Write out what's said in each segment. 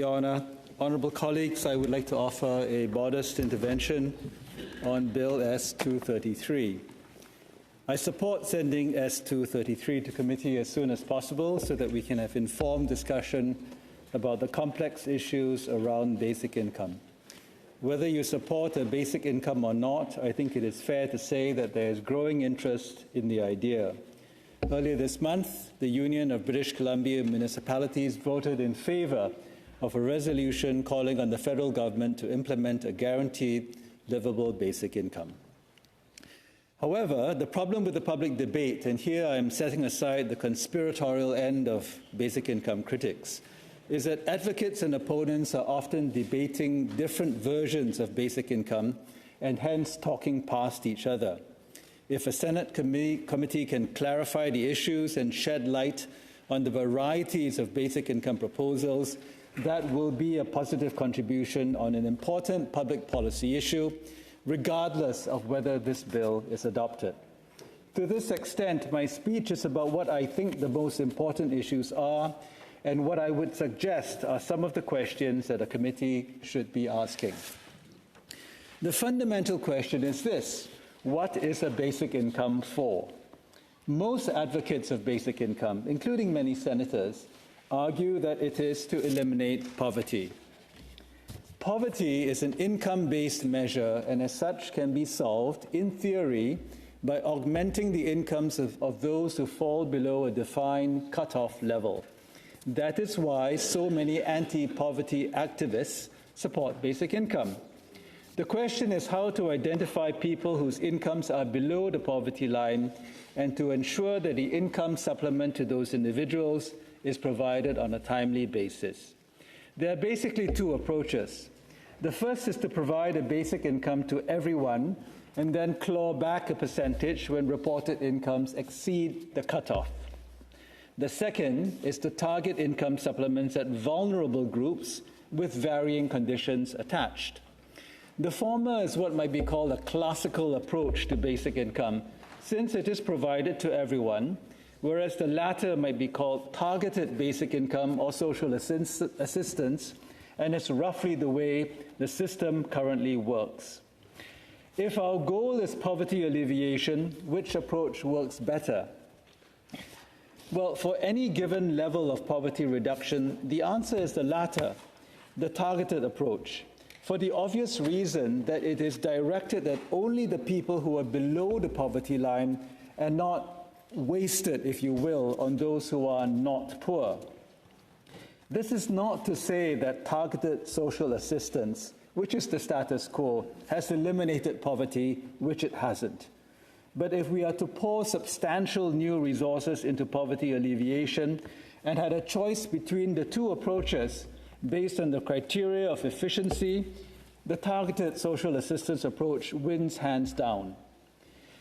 Honourable colleagues, I would like to offer a modest intervention on Bill S-233. I support sending S-233 to committee as soon as possible so that we can have informed discussion about the complex issues around basic income. Whether you support a basic income or not, I think it is fair to say that there is growing interest in the idea. Earlier this month, the Union of British Columbia Municipalities voted in favour of a resolution calling on the federal government to implement a guaranteed livable basic income. However, the problem with the public debate, and here I am setting aside the conspiratorial end of basic income critics, is that advocates and opponents are often debating different versions of basic income and hence talking past each other. If a Senate committee can clarify the issues and shed light on the varieties of basic income proposals, that will be a positive contribution on an important public policy issue, regardless of whether this bill is adopted. To this extent, my speech is about what I think the most important issues are and what I would suggest are some of the questions that a committee should be asking. The fundamental question is this: what is a basic income for? Most advocates of basic income, including many senators, argue that it is to eliminate poverty. Poverty is an income-based measure and as such can be solved, in theory, by augmenting the incomes of those who fall below a defined cutoff level. That is why so many anti-poverty activists support basic income. The question is how to identify people whose incomes are below the poverty line and to ensure that the income supplement to those individuals is provided on a timely basis. There are basically two approaches. The first is to provide a basic income to everyone and then claw back a percentage when reported incomes exceed the cutoff. The second is to target income supplements at vulnerable groups with varying conditions attached. The former is what might be called a classical approach to basic income, since it is provided to everyone, whereas the latter might be called targeted basic income or social assistance, and it's roughly the way the system currently works. If our goal is poverty alleviation, which approach works better? Well, for any given level of poverty reduction, the answer is the latter, the targeted approach, for the obvious reason that it is directed at only the people who are below the poverty line and not wasted, if you will, on those who are not poor. This is not to say that targeted social assistance, which is the status quo, has eliminated poverty, which it hasn't. But if we are to pour substantial new resources into poverty alleviation and had a choice between the two approaches based on the criteria of efficiency, the targeted social assistance approach wins hands down.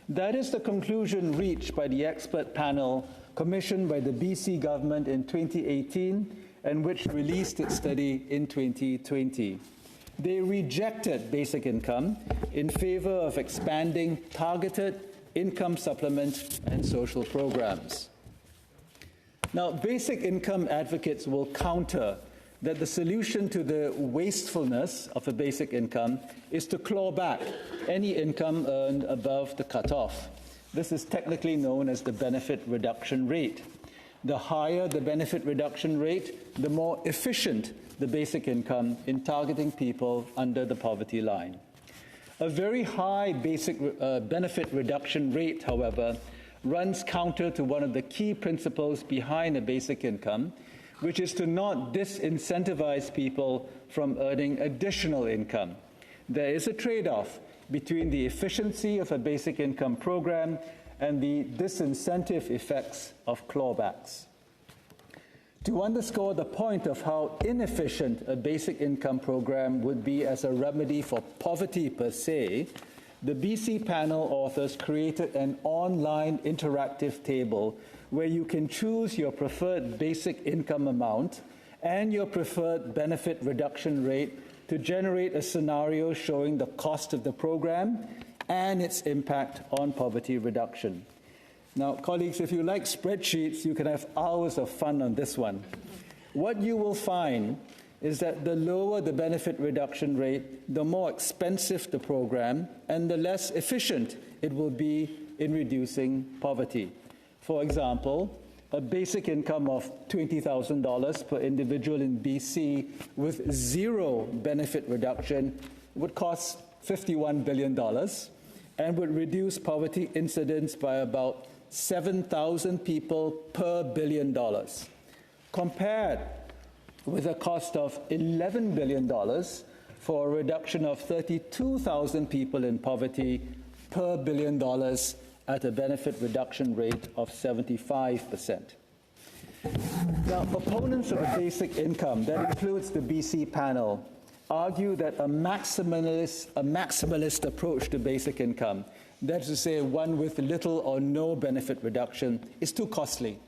That is the conclusion reached by the expert panel commissioned by the BC government in 2018 and which released its study in 2020. They rejected basic income in favor of expanding targeted income supplement and social programs. Now, basic income advocates will counter that the solution to the wastefulness of a basic income is to claw back any income earned above the cutoff. This is technically known as the benefit reduction rate. The higher the benefit reduction rate, the more efficient the basic income in targeting people under the poverty line. A very high basic benefit reduction rate, however, runs counter to one of the key principles behind a basic income, which is to not disincentivize people from earning additional income. There is a trade-off between the efficiency of a basic income program and the disincentive effects of clawbacks. To underscore the point of how inefficient a basic income program would be as a remedy for poverty per se, the BC panel authors created an online interactive table where you can choose your preferred basic income amount and your preferred benefit reduction rate to generate a scenario showing the cost of the program and its impact on poverty reduction. Now, colleagues, if you like spreadsheets, you can have hours of fun on this one. What you will find is that the lower the benefit reduction rate, the more expensive the program and the less efficient it will be in reducing poverty. For example, a basic income of $20,000 per individual in BC with zero benefit reduction would cost $51 billion and would reduce poverty incidence by about 7,000 people per $1 billion, compared with a cost of $11 billion for a reduction of 32,000 people in poverty per $1 billion at a benefit reduction rate of 75%. Now, opponents of a basic income, that includes the BC panel, argue that a maximalist approach to basic income, that is to say one with little or no benefit reduction, is too costly,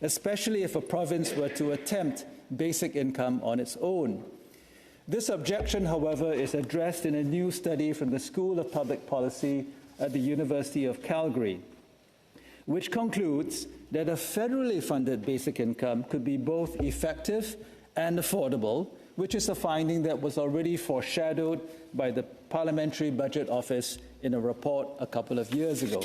especially if a province were to attempt basic income on its own. This objection, however, is addressed in a new study from the School of Public Policy at the University of Calgary, which concludes that a federally funded basic income could be both effective and affordable, which is a finding that was already foreshadowed by the Parliamentary Budget Office in a report a couple of years ago.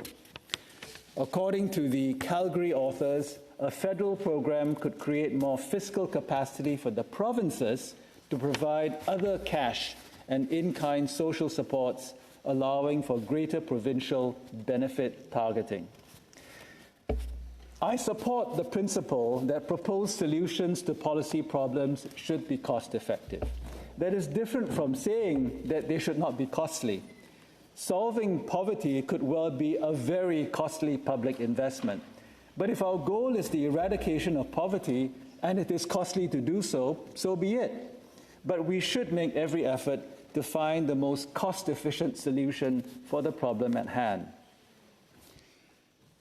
According to the Calgary authors, a federal program could create more fiscal capacity for the provinces to provide other cash and in-kind social supports, allowing for greater provincial benefit targeting. I support the principle that proposed solutions to policy problems should be cost-effective. That is different from saying that they should not be costly. Solving poverty could well be a very costly public investment. But if our goal is the eradication of poverty, and it is costly to do so, so be it. But we should make every effort to find the most cost-efficient solution for the problem at hand.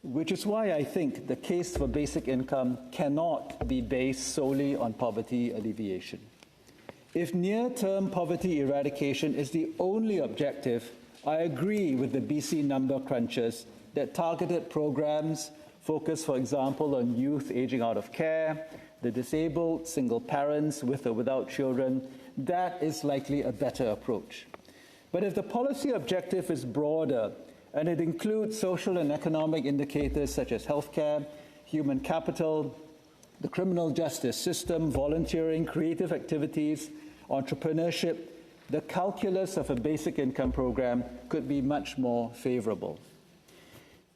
Which is why I think the case for basic income cannot be based solely on poverty alleviation. If near-term poverty eradication is the only objective, I agree with the BC number crunchers that targeted programs focus, for example, on youth aging out of care, the disabled, single parents with or without children. That is likely a better approach. But if the policy objective is broader, and it includes social and economic indicators such as healthcare, human capital, the criminal justice system, volunteering, creative activities, entrepreneurship, the calculus of a basic income program could be much more favorable.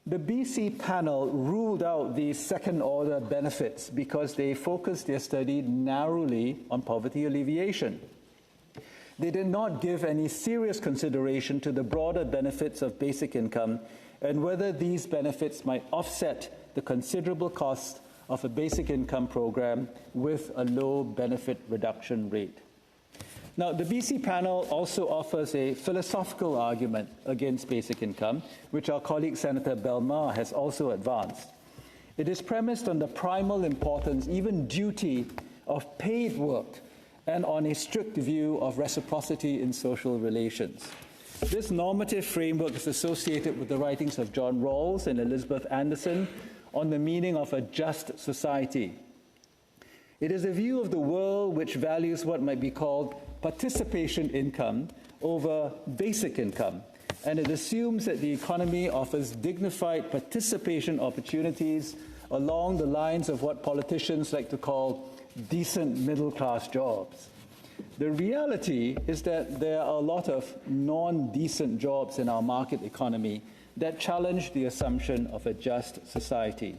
The BC panel ruled out these second-order benefits because they focused their study narrowly on poverty alleviation. They did not give any serious consideration to the broader benefits of basic income and whether these benefits might offset the considerable cost of a basic income program with a low benefit reduction rate. Now, the BC panel also offers a philosophical argument against basic income, which our colleague Senator Belmar has also advanced. It is premised on the primal importance, even duty, of paid work and on a strict view of reciprocity in social relations. This normative framework is associated with the writings of John Rawls and Elizabeth Anderson on the meaning of a just society. It is a view of the world which values what might be called participation income over basic income, and it assumes that the economy offers dignified participation opportunities along the lines of what politicians like to call decent middle-class jobs. The reality is that there are a lot of non-decent jobs in our market economy that challenge the assumption of a just society.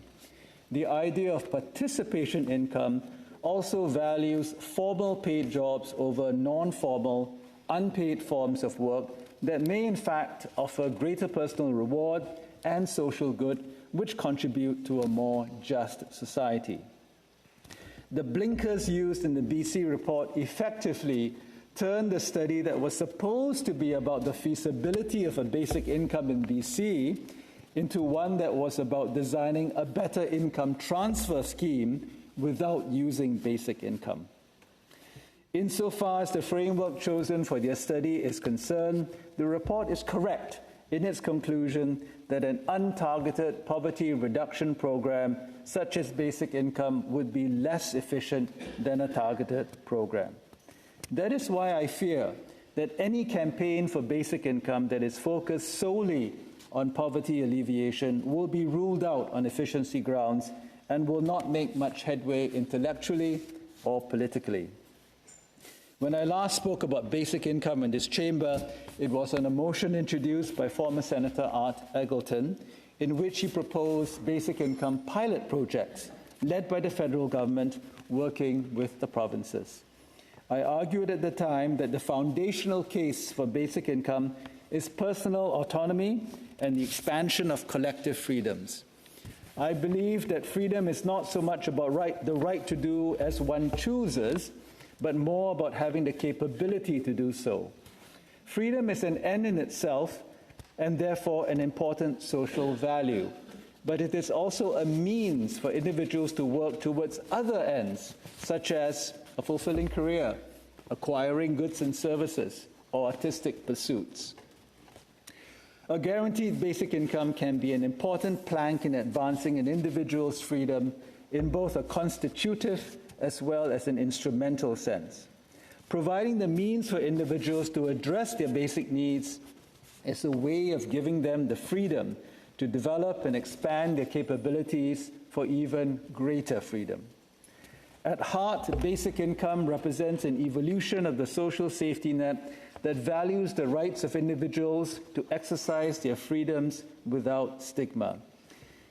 The idea of participation income also values formal paid jobs over non-formal, unpaid forms of work that may in fact offer greater personal reward and social good, which contribute to a more just society. The blinkers used in the BC report effectively turned the study that was supposed to be about the feasibility of a basic income in BC into one that was about designing a better income transfer scheme without using basic income. Insofar as the framework chosen for their study is concerned, the report is correct in its conclusion that an untargeted poverty reduction program such as basic income would be less efficient than a targeted program. That is why I fear that any campaign for basic income that is focused solely on poverty alleviation will be ruled out on efficiency grounds and will not make much headway intellectually or politically. When I last spoke about basic income in this chamber, it was on a motion introduced by former Senator Art Eggleton, in which he proposed basic income pilot projects led by the federal government working with the provinces. I argued at the time that the foundational case for basic income is personal autonomy and the expansion of collective freedoms. I believe that freedom is not so much about the right to do as one chooses, but more about having the capability to do so. Freedom is an end in itself and therefore an important social value, but it is also a means for individuals to work towards other ends, such as a fulfilling career, acquiring goods and services, or artistic pursuits. A guaranteed basic income can be an important plank in advancing an individual's freedom in both a constitutive as well as an instrumental sense. Providing the means for individuals to address their basic needs is a way of giving them the freedom to develop and expand their capabilities for even greater freedom. At heart, basic income represents an evolution of the social safety net that values the rights of individuals to exercise their freedoms without stigma.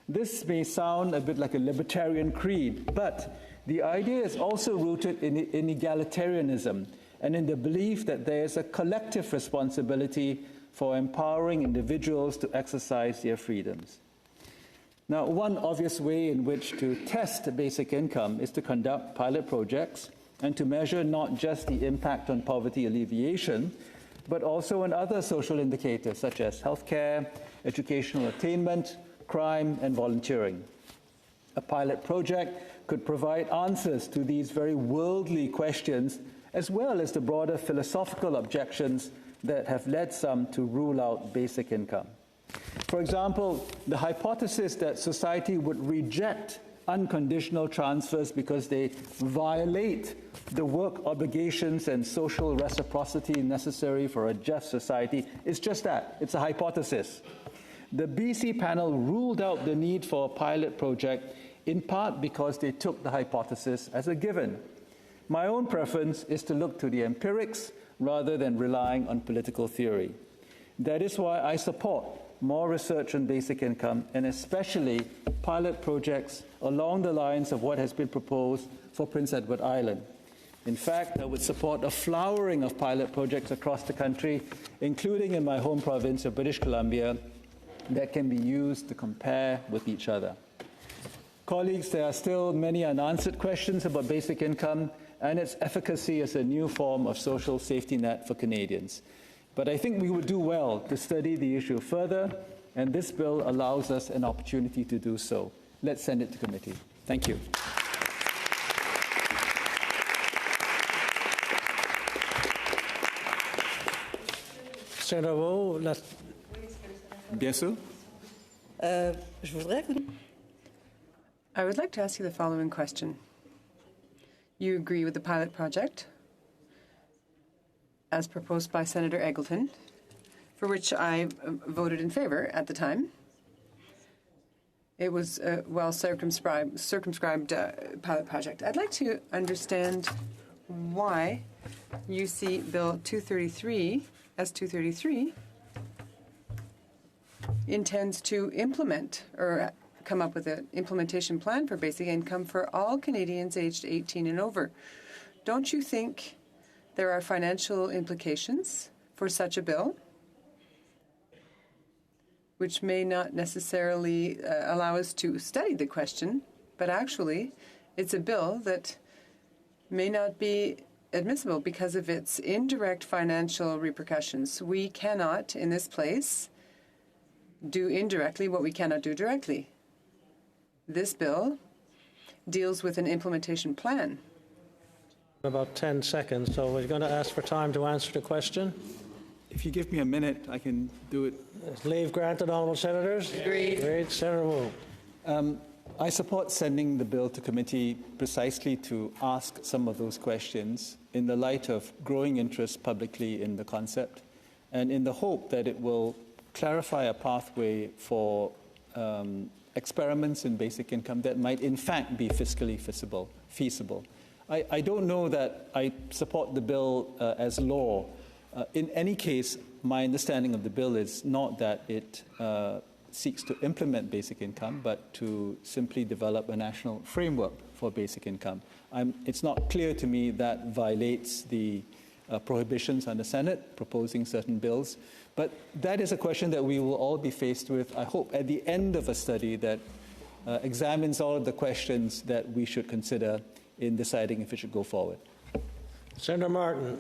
This may sound a bit like a libertarian creed, but the idea is also rooted in egalitarianism and in the belief that there is a collective responsibility for empowering individuals to exercise their freedoms. Now, one obvious way in which to test basic income is to conduct pilot projects and to measure not just the impact on poverty alleviation, but also on other social indicators such as healthcare, educational attainment, crime, and volunteering. A pilot project could provide answers to these very worldly questions, as well as the broader philosophical objections that have led some to rule out basic income. For example, the hypothesis that society would reject unconditional transfers because they violate the work obligations and social reciprocity necessary for a just society is just that. It's a hypothesis. The BC panel ruled out the need for a pilot project in part because they took the hypothesis as a given. My own preference is to look to the empirics rather than relying on political theory. That is why I support more research on basic income, and especially pilot projects along the lines of what has been proposed for Prince Edward Island. In fact, I would support a flowering of pilot projects across the country, including in my home province of British Columbia, that can be used to compare with each other. Colleagues, there are still many unanswered questions about basic income and its efficacy as a new form of social safety net for Canadians. But I think we would do well to study the issue further, and this bill allows us an opportunity to do so. Let's send it to committee. Thank you. Senator Wu, Bien sûr. I would like to ask you the following question. You agree with the pilot project as proposed by Senator Eggleton, for which I voted in favor at the time. It was a well-circumscribed pilot project. I'd like to understand why you see Bill 233, S-233, intends to implement or come up with an implementation plan for basic income for all Canadians aged 18 and over. Don't you think there are financial implications for such a bill, which may not necessarily allow us to study the question, but actually it's a bill that may not be admissible because of its indirect financial repercussions? We cannot, in this place, do indirectly what we cannot do directly. This bill deals with an implementation plan. about 10 seconds, so we're going to ask for time to answer the question. If you give me a minute, I can do it. Leave granted, honourable senators. Agreed. Agreed. Senator Wu. I support sending the bill to committee precisely to ask some of those questions in the light of growing interest publicly in the concept and in the hope that it will clarify a pathway for experiments in basic income that might in fact be fiscally feasible. I don't know that I support the bill as law. In any case, my understanding of the bill is not that it seeks to implement basic income, but to simply develop a national framework for basic income. It's not clear to me that violates the prohibitions under Senate proposing certain bills, but that is a question that we will all be faced with, I hope, at the end of a study that examines all of the questions that we should consider in deciding if it should go forward. Senator Martin.